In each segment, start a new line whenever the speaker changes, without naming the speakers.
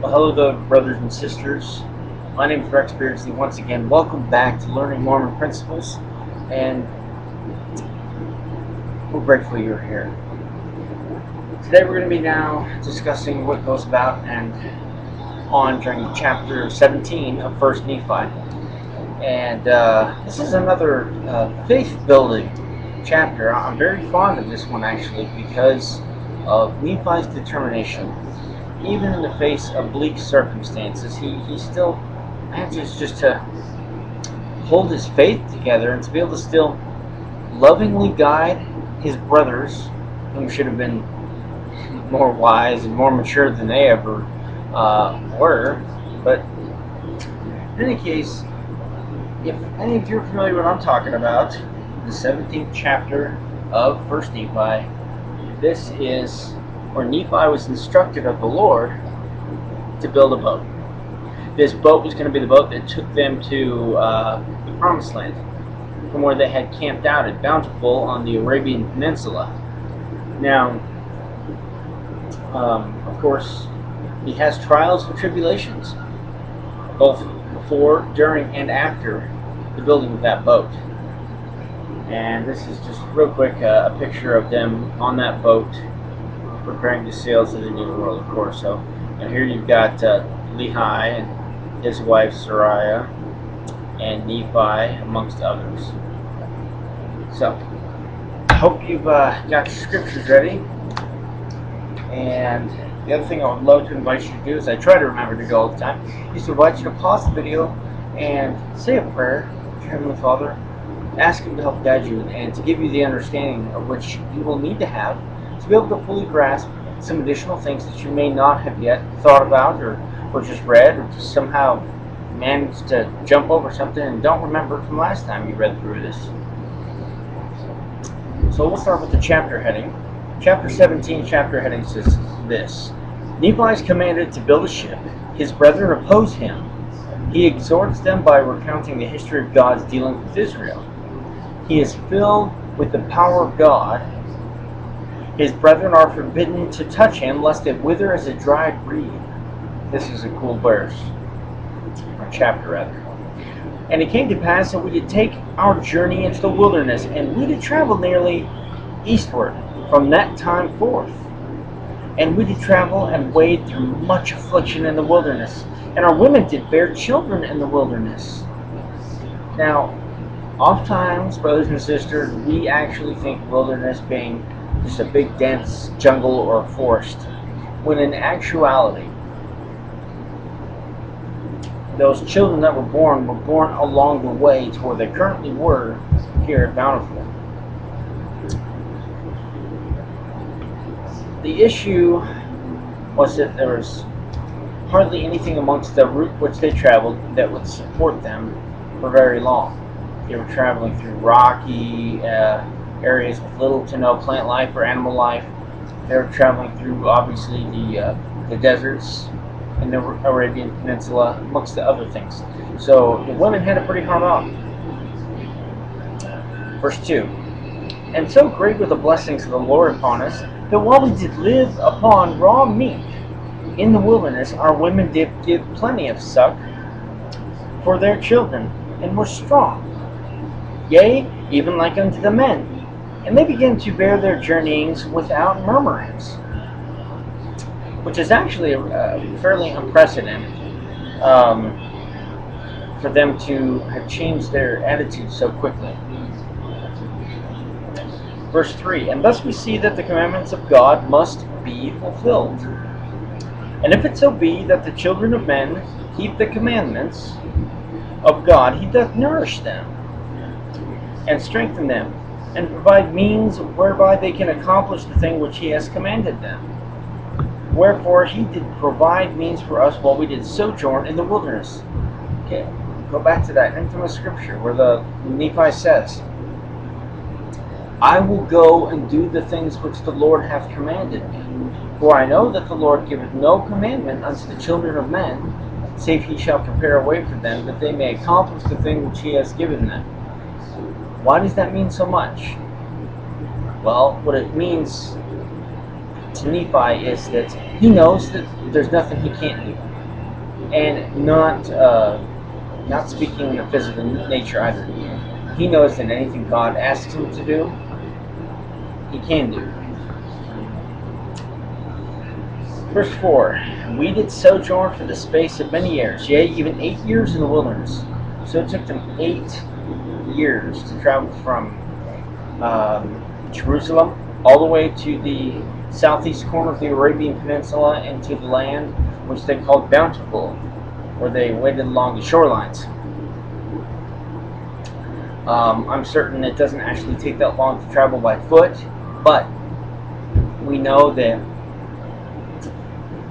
Well, hello there, brothers and sisters. My name is Rex Beardsley. Once again, welcome back to Learning Mormon Principles, and we're grateful you're here. Today we're going to be now discussing what goes about and on during chapter 17 of 1st Nephi. And this is another faith-building chapter. I'm very fond of this one, actually, because of Nephi's determination. Even in the face of bleak circumstances, he still manages just to hold his faith together and to be able to still lovingly guide his brothers, who should have been more wise and more mature than they ever were. But in any case, if any of you are familiar with what I'm talking about, the 17th chapter of 1st Nephi, this is where Nephi was instructed of the Lord to build a boat. This boat was going to be the boat that took them to the Promised Land, from where they had camped out at Bountiful on the Arabian Peninsula. Now, of course, he has trials and tribulations, both before, during, and after the building of that boat. And this is just real quick a picture of them on that boat, preparing to sail to the New World, of course. So here you've got Lehi and his wife Sariah and Nephi, amongst others. So I hope you've got your scriptures ready. And the other thing I would love to invite you to do is I try to remember to go all the time, is to invite you to pause the video and say a prayer to your Heavenly Father. Ask Him to help guide you and to give you the understanding of which you will need to have to be able to fully grasp some additional things that you may not have yet thought about or just read, or just somehow managed to jump over something and don't remember from last time you read through this. So we'll start with the chapter heading. Chapter 17 chapter heading says this: Nephi is commanded to build a ship. His brethren oppose him. He exhorts them by recounting the history of God's dealings with Israel. He is filled with the power of God. His brethren are forbidden to touch him, lest it wither as a dried reed. This is a cool verse, or chapter rather. And it came to pass that we did take our journey into the wilderness, and we did travel nearly eastward from that time forth. And we did travel and wade through much affliction in the wilderness, and our women did bear children in the wilderness. Now, oftentimes, brothers and sisters, we actually think wilderness being just a big dense jungle or a forest, when in actuality, those children that were born along the way to where they currently were here at Bountiful. The issue was that there was hardly anything amongst the route which they traveled that would support them for very long. They were traveling through rocky areas with little to no plant life or animal life. They were traveling through, obviously, the deserts in the Arabian Peninsula, amongst the other things. So the women had it pretty hard on. Verse 2: And so great were the blessings of the Lord upon us, that while we did live upon raw meat in the wilderness, our women did give plenty of suck for their children, and were strong, yea, even like unto the men. And they began to bear their journeyings without murmurings, which is actually fairly unprecedented for them to have changed their attitude so quickly. Verse 3: And thus we see that the commandments of God must be fulfilled. And if it so be that the children of men keep the commandments of God, He doth nourish them, and strengthen them, and provide means whereby they can accomplish the thing which He has commanded them. Wherefore He did provide means for us while we did sojourn in the wilderness. Okay, go back to that infamous scripture where the Nephi says, I will go and do the things which the Lord hath commanded me. For I know that the Lord giveth no commandment unto the children of men, save He shall prepare a way for them, that they may accomplish the thing which He has given them. Why does that mean so much? Well, what it means to Nephi is that he knows that there's nothing he can't do, and not speaking in a physical nature either. He knows that anything God asks him to do, he can do. Verse 4, we did sojourn for the space of many years, yea, even 8 years in the wilderness. So it took them 8 years to travel from Jerusalem all the way to the southeast corner of the Arabian Peninsula into the land which they called Bountiful, where they waited along the shorelines. I'm certain it doesn't actually take that long to travel by foot, but we know that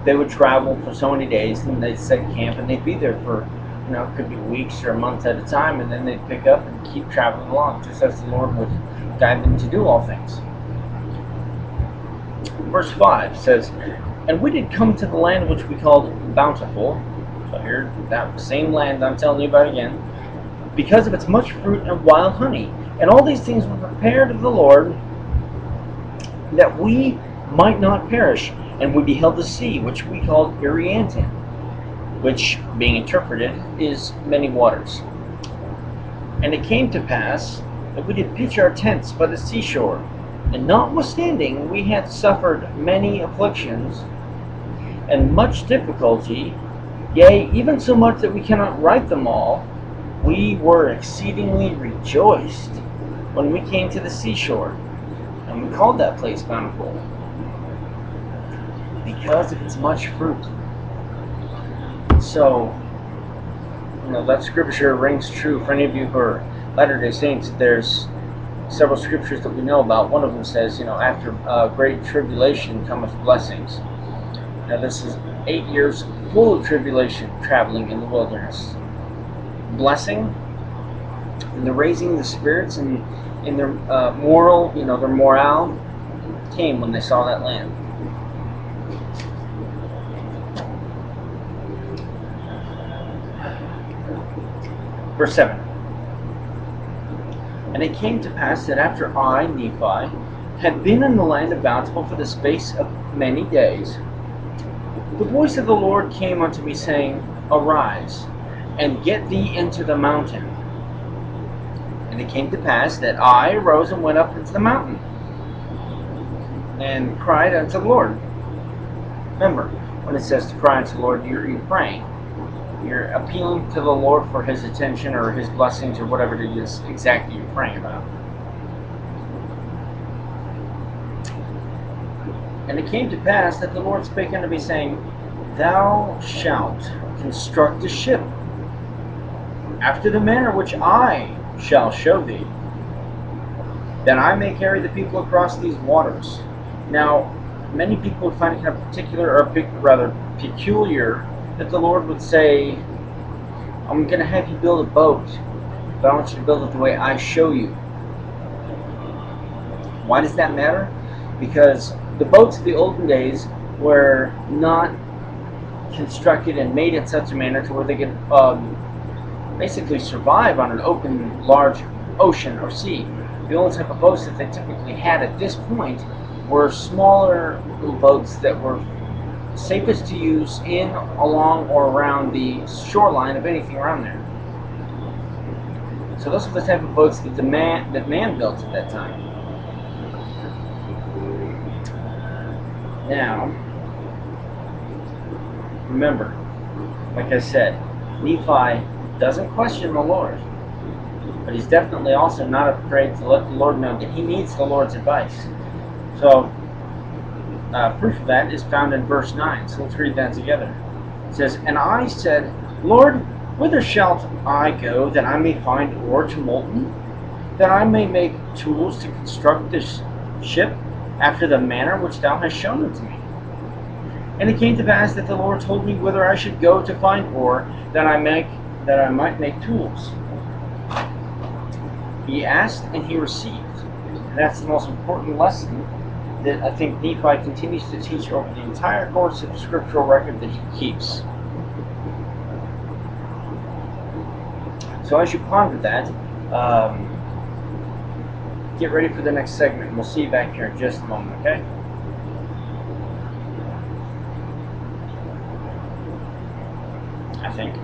they would travel for so many days, and they'd set camp, and they'd be there for, it could be weeks or months at a time, and then they'd pick up and keep traveling along, just as the Lord would guide them to do all things. Verse 5 says, and we did come to the land which we called Bountiful. So here, that same land I'm telling you about again, because of its much fruit and wild honey. And all these things were prepared of the Lord, that we might not perish. And we beheld the sea, which we called Irianton, which, being interpreted, is many waters. And it came to pass that we did pitch our tents by the seashore, and notwithstanding we had suffered many afflictions and much difficulty, yea, even so much that we cannot write them all, we were exceedingly rejoiced when we came to the seashore, and we called that place Bountiful, because of its much fruit. So, that scripture rings true for any of you who are Latter-day Saints. There's several scriptures that we know about. One of them says, after great tribulation cometh blessings. Now this is 8 years full of tribulation, traveling in the wilderness. Blessing, and the raising of the spirits, and in their moral, their morale came when they saw that land. Verse 7. And it came to pass that after I, Nephi, had been in the land of Bountiful for the space of many days, the voice of the Lord came unto me, saying, Arise, and get thee into the mountain. And it came to pass that I arose and went up into the mountain, and cried unto the Lord. Remember, when it says to cry unto the Lord, you're praying. You're appealing to the Lord for His attention or His blessings or whatever it is exactly you're praying about. And it came to pass that the Lord spake unto me, saying, Thou shalt construct a ship, after the manner which I shall show thee, that I may carry the people across these waters. Now, many people would find it kind of particular, or rather peculiar, that the Lord would say, I'm going to have you build a boat, but I want you to build it the way I show you. Why does that matter? Because the boats of the olden days were not constructed and made in such a manner to where they could basically survive on an open, large ocean or sea. The only type of boats that they typically had at this point were smaller little boats that were safest to use in, along, or around the shoreline of anything around there. So those are the type of boats that man built at that time. Now, remember, like I said, Nephi doesn't question the Lord, but he's definitely also not afraid to let the Lord know that he needs the Lord's advice. So, proof of that is found in verse 9, so let's read that together. It says, And I said, Lord, whither shalt I go, that I may find ore to molten, that I may make tools to construct this ship, after the manner which thou hast shown unto me? And it came to pass that the Lord told me whither I should go to find ore, that I might make tools. He asked, and he received. And that's the most important lesson that I think Nephi continues to teach over the entire course of the scriptural record that he keeps. So as you ponder that, get ready for the next segment. We'll see you back here in just a moment, okay? I think.